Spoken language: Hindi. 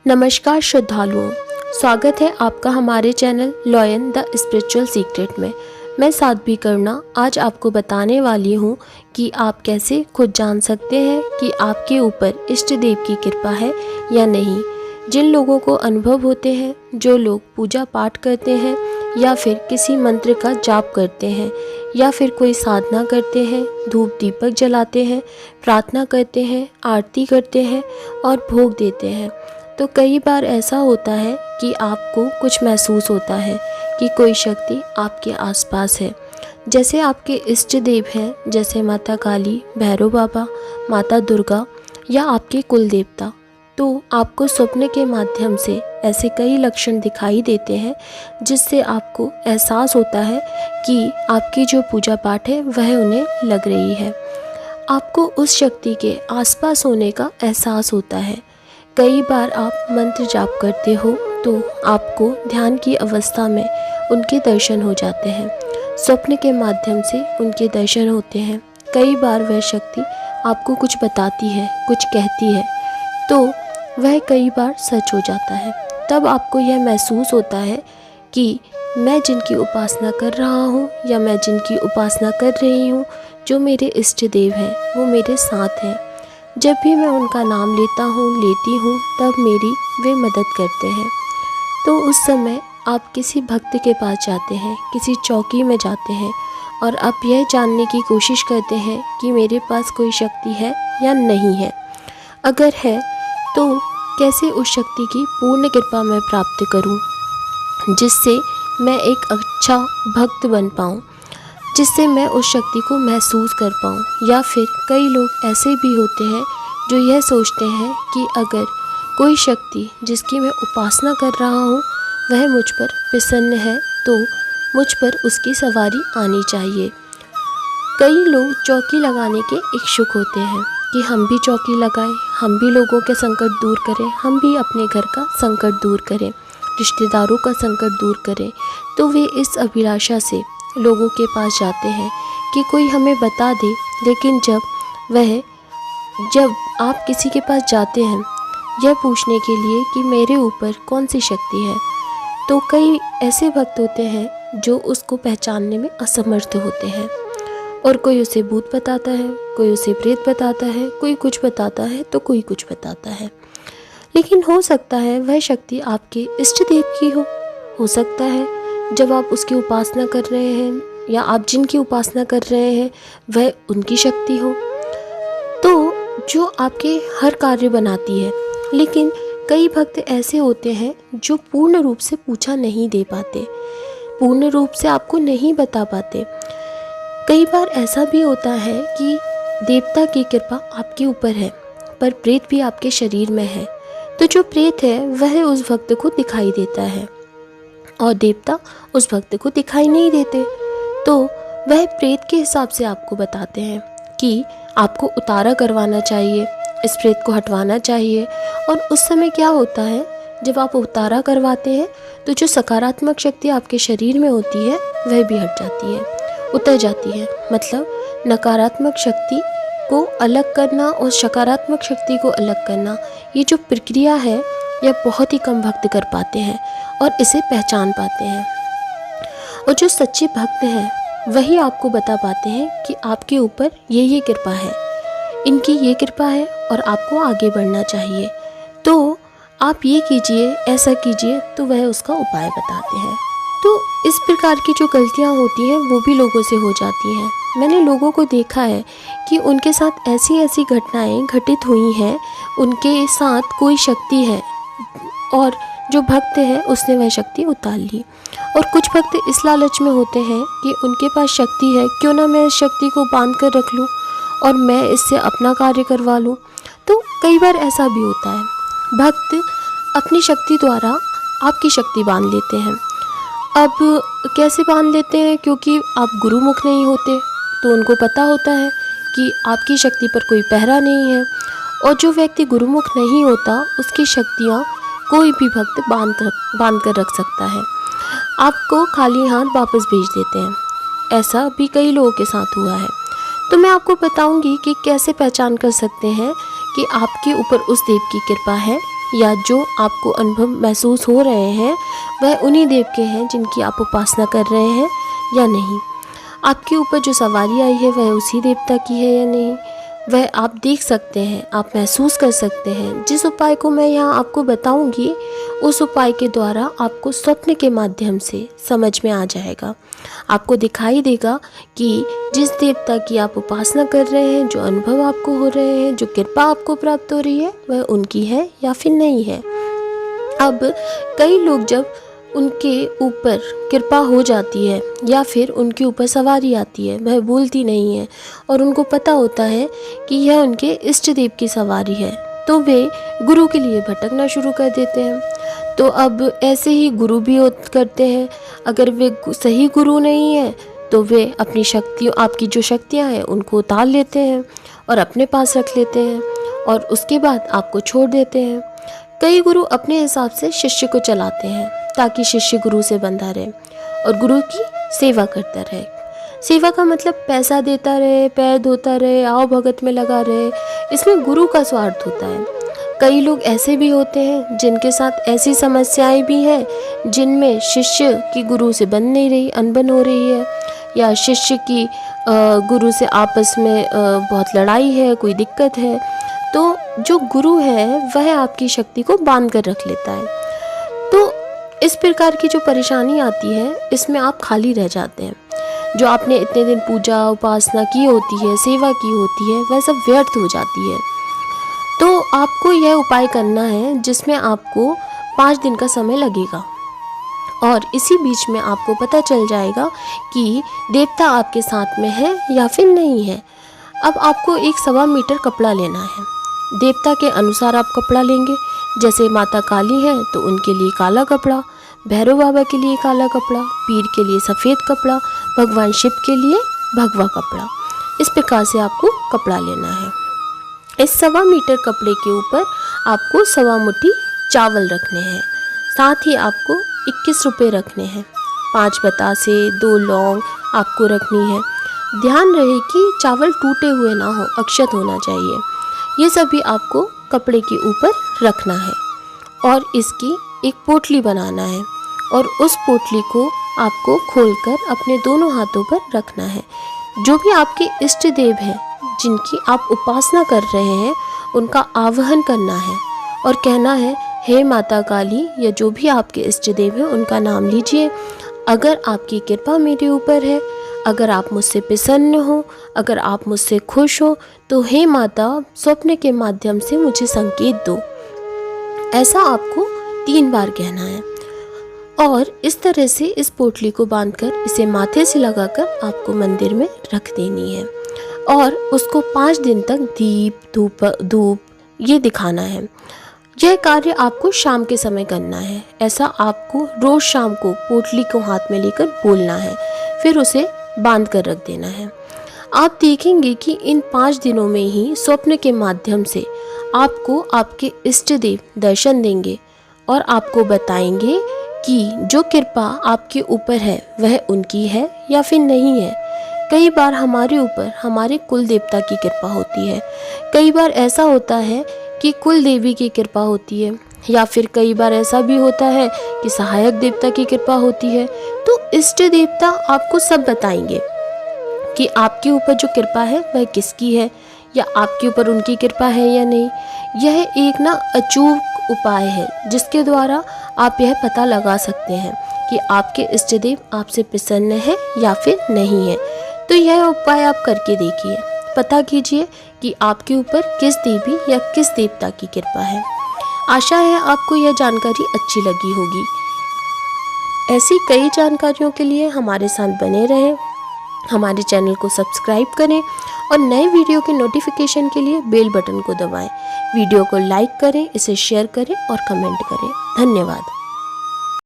नमस्कार श्रद्धालुओं, स्वागत है आपका हमारे channel lion the spiritual secret में। मैं साध्वी करुणा आज आपको बताने वाली हूँ कि आप कैसे खुद जान सकते हैं कि आपके ऊपर इष्ट देव की कृपा है या नहीं। जिन लोगों को अनुभव होते हैं, जो लोग पूजा पाठ करते हैं या फिर किसी मंत्र का जाप करते हैं या फिर कोई साधना करते हैं, धूप दीपक जलाते हैं, प्रार्थना करते हैं, आरती करते हैं और भोग देते हैं, तो कई बार ऐसा होता है कि आपको कुछ महसूस होता है कि कोई शक्ति आपके आसपास है। जैसे आपके इष्ट देव हैं, जैसे माता काली, भैरव बाबा, माता दुर्गा या आपके कुल देवता। तो आपको स्वप्न के माध्यम से ऐसे कई लक्षण दिखाई देते हैं जिससे आपको एहसास होता है कि आपकी जो पूजा पाठ है वह उन्हें लग रही है। आपको उस शक्ति के आसपास होने का एहसास होता है। कई बार आप मंत्र जाप करते हो तो आपको ध्यान की अवस्था में उनके दर्शन हो जाते हैं, स्वप्न के माध्यम से उनके दर्शन होते हैं। कई बार वह शक्ति आपको कुछ बताती है, कुछ कहती है, तो वह कई बार सच हो जाता है। तब आपको यह महसूस होता है कि मैं जिनकी उपासना कर रहा हूँ या मैं जिनकी उपासना कर रही हूँ, जो मेरे इष्ट देव हैं, वो मेरे साथ हैं। जब भी मैं उनका नाम लेती हूँ तब मेरी वे मदद करते हैं। तो उस समय आप किसी भक्त के पास जाते हैं, किसी चौकी में जाते हैं और आप यह जानने की कोशिश करते हैं कि मेरे पास कोई शक्ति है या नहीं है। अगर है तो कैसे उस शक्ति की पूर्ण कृपा मैं प्राप्त करूं, जिससे मैं एक अच्छा भक्त बन पाऊं, जिससे मैं उस शक्ति को महसूस कर पाऊँ। या फिर कई लोग ऐसे भी होते हैं जो यह सोचते हैं कि अगर कोई शक्ति जिसकी मैं उपासना कर रहा हूँ वह मुझ पर प्रसन्न है तो मुझ पर उसकी सवारी आनी चाहिए। कई लोग चौकी लगाने के इच्छुक होते हैं कि हम भी चौकी लगाएं, हम भी लोगों के संकट दूर करें, हम भी अपने घर का संकट दूर करें, रिश्तेदारों का संकट दूर करें। तो वे इस अभिलाषा से लोगों के पास जाते हैं कि कोई हमें बता दे। लेकिन जब आप किसी के पास जाते हैं यह पूछने के लिए कि मेरे ऊपर कौन सी शक्ति है, तो कई ऐसे भक्त होते हैं जो उसको पहचानने में असमर्थ होते हैं। और कोई उसे भूत बताता है, कोई उसे प्रेत बताता है, कोई कुछ बताता है तो कोई कुछ बताता है। लेकिन हो सकता है वह शक्ति आपके इष्ट देव की हो सकता है जब आप उसकी उपासना कर रहे हैं या आप जिनकी उपासना कर रहे हैं वह उनकी शक्ति हो, तो जो आपके हर कार्य बनाती है। लेकिन कई भक्त ऐसे होते हैं जो पूर्ण रूप से पूछा नहीं दे पाते, पूर्ण रूप से आपको नहीं बता पाते। कई बार ऐसा भी होता है कि देवता की कृपा आपके ऊपर है पर प्रेत भी आपके शरीर में है, तो जो प्रेत है वह उस भक्त को दिखाई देता है और देवता उस भक्त को दिखाई नहीं देते। तो वह प्रेत के हिसाब से आपको बताते हैं कि आपको उतारा करवाना चाहिए, इस प्रेत को हटवाना चाहिए। और उस समय क्या होता है, जब आप उतारा करवाते हैं तो जो सकारात्मक शक्ति आपके शरीर में होती है वह भी हट जाती है, उतर जाती है। मतलब नकारात्मक शक्ति को अलग करना और सकारात्मक शक्ति को अलग करना, ये जो प्रक्रिया है यह बहुत ही कम भक्त कर पाते हैं और इसे पहचान पाते हैं। और जो सच्चे भक्त हैं वही आपको बता पाते हैं कि आपके ऊपर ये कृपा है, इनकी ये कृपा है और आपको आगे बढ़ना चाहिए, तो आप ये कीजिए, ऐसा कीजिए, तो वह उसका उपाय बताते हैं। तो इस प्रकार की जो गलतियाँ होती हैं वो भी लोगों से हो जाती हैं। मैंने लोगों को देखा है कि उनके साथ ऐसी ऐसी घटनाएं घटित हुई हैं, उनके साथ कोई शक्ति है और जो भक्त है उसने वह शक्ति उतार ली। और कुछ भक्त इस लालच में होते हैं कि उनके पास शक्ति है, क्यों ना मैं इस शक्ति को बांध कर रख लूँ और मैं इससे अपना कार्य करवा लूँ। तो कई बार ऐसा भी होता है, भक्त अपनी शक्ति द्वारा आपकी शक्ति बांध लेते हैं। अब कैसे बांध लेते हैं, क्योंकि आप गुरुमुख नहीं होते तो उनको पता होता है कि आपकी शक्ति पर कोई पहरा नहीं है। और जो व्यक्ति गुरुमुख नहीं होता उसकी शक्तियाँ कोई भी भक्त बांध कर रख सकता है, आपको खाली हाथ वापस भेज देते हैं। ऐसा भी कई लोगों के साथ हुआ है। तो मैं आपको बताऊंगी कि कैसे पहचान कर सकते हैं कि आपके ऊपर उस देव की कृपा है या जो आपको अनुभव महसूस हो रहे हैं वह उन्हीं देव के हैं जिनकी आप उपासना कर रहे हैं या नहीं। आपके ऊपर जो सवारी आई है वह उसी देवता की है या नहीं, वह आप देख सकते हैं, आप महसूस कर सकते हैं। जिस उपाय को मैं यहाँ आपको बताऊंगी उस उपाय के द्वारा आपको स्वप्न के माध्यम से समझ में आ जाएगा। आपको दिखाई देगा कि जिस देवता की आप उपासना कर रहे हैं, जो अनुभव आपको हो रहे हैं, जो कृपा आपको प्राप्त हो रही है वह उनकी है या फिर नहीं है। अब कई लोग जब उनके ऊपर कृपा हो जाती है या फिर उनके ऊपर सवारी आती है, वह बोलती नहीं है और उनको पता होता है कि यह उनके इष्ट देव की सवारी है, तो वे गुरु के लिए भटकना शुरू कर देते हैं। तो अब ऐसे ही गुरु भी करते हैं। अगर वे सही गुरु नहीं है तो वे अपनी शक्तियों, आपकी जो शक्तियाँ हैं उनको उतार लेते हैं और अपने पास रख लेते हैं और उसके बाद आपको छोड़ देते हैं। कई गुरु अपने हिसाब से शिष्य को चलाते हैं ताकि शिष्य गुरु से बंधा रहे और गुरु की सेवा करता रहे। सेवा का मतलब पैसा देता रहे, पैर धोता रहे, आओ भगत में लगा रहे, इसमें गुरु का स्वार्थ होता है। कई लोग ऐसे भी होते हैं जिनके साथ ऐसी समस्याएं भी हैं जिनमें शिष्य की गुरु से बन नहीं रही, अनबन हो रही है, या शिष्य की गुरु से आपस में बहुत लड़ाई है, कोई दिक्कत है। तो जो गुरु है वह आपकी शक्ति को बांध कर रख लेता है। तो इस प्रकार की जो परेशानी आती है इसमें आप खाली रह जाते हैं। जो आपने इतने दिन पूजा उपासना की होती है, सेवा की होती है, वह सब व्यर्थ हो जाती है। तो आपको यह उपाय करना है जिसमें आपको 5 दिन का समय लगेगा और इसी बीच में आपको पता चल जाएगा कि देवता आपके साथ में है या फिर नहीं है। अब आपको 1.25 मीटर कपड़ा लेना है। देवता के अनुसार आप कपड़ा लेंगे। जैसे माता काली हैं तो उनके लिए काला कपड़ा, भैरव बाबा के लिए काला कपड़ा, पीर के लिए सफ़ेद कपड़ा, भगवान शिव के लिए भगवा कपड़ा। इस प्रकार से आपको कपड़ा लेना है। इस 1.25 मीटर कपड़े के ऊपर आपको 1.25 मुट्ठी चावल रखने हैं। साथ ही आपको 21 रुपये रखने हैं। 5 बतासे, 2 लौंग आपको रखनी है। ध्यान रहे कि चावल टूटे हुए ना हो, अक्षत होना चाहिए। ये सभी आपको कपड़े के ऊपर रखना है और इसकी एक पोटली बनाना है और उस पोटली को आपको खोलकर अपने दोनों हाथों पर रखना है। जो भी आपके इष्ट देव हैं जिनकी आप उपासना कर रहे हैं उनका आवाहन करना है और कहना है, हे माता काली, या जो भी आपके इष्ट देव हैं उनका नाम लीजिए। अगर आपकी कृपा मेरे ऊपर है, अगर आप मुझसे प्रसन्न हो, अगर आप मुझसे खुश हो, तो हे माता स्वप्न के माध्यम से मुझे संकेत दो। ऐसा आपको 3 बार कहना है और इस तरह से इस पोटली को बांधकर इसे माथे से लगाकर आपको मंदिर में रख देनी है और उसको 5 दिन तक दीप धूप ये दिखाना है। यह कार्य आपको शाम के समय करना है। ऐसा आपको रोज शाम को पोटली को हाथ में लेकर बोलना है, फिर उसे बांध कर रख देना है। आप देखेंगे कि इन 5 दिनों में ही स्वप्न के माध्यम से आपको आपके इष्ट देव दर्शन देंगे और आपको बताएंगे कि जो कृपा आपके ऊपर है वह उनकी है या फिर नहीं है। कई बार हमारे ऊपर हमारे कुल देवता की कृपा होती है, कई बार ऐसा होता है कि कुल देवी की कृपा होती है, या फिर कई बार ऐसा भी होता है कि सहायक देवता की कृपा होती है। तो इष्ट देवता आपको सब बताएंगे कि आपके ऊपर जो कृपा है वह किसकी है या आपके ऊपर उनकी कृपा है या नहीं। यह एक अचूक उपाय है जिसके द्वारा आप यह पता लगा सकते हैं कि आपके इष्ट देव आपसे प्रसन्न है या फिर नहीं है। तो यह उपाय आप करके देखिए, पता कीजिए कि आपके ऊपर किस देवी या किस देवता की कृपा है। आशा है आपको यह जानकारी अच्छी लगी होगी। ऐसी कई जानकारियों के लिए हमारे साथ बने रहें, हमारे चैनल को सब्सक्राइब करें और नए वीडियो के नोटिफिकेशन के लिए बेल बटन को दबाएं। वीडियो को लाइक करें, इसे शेयर करें और कमेंट करें। धन्यवाद।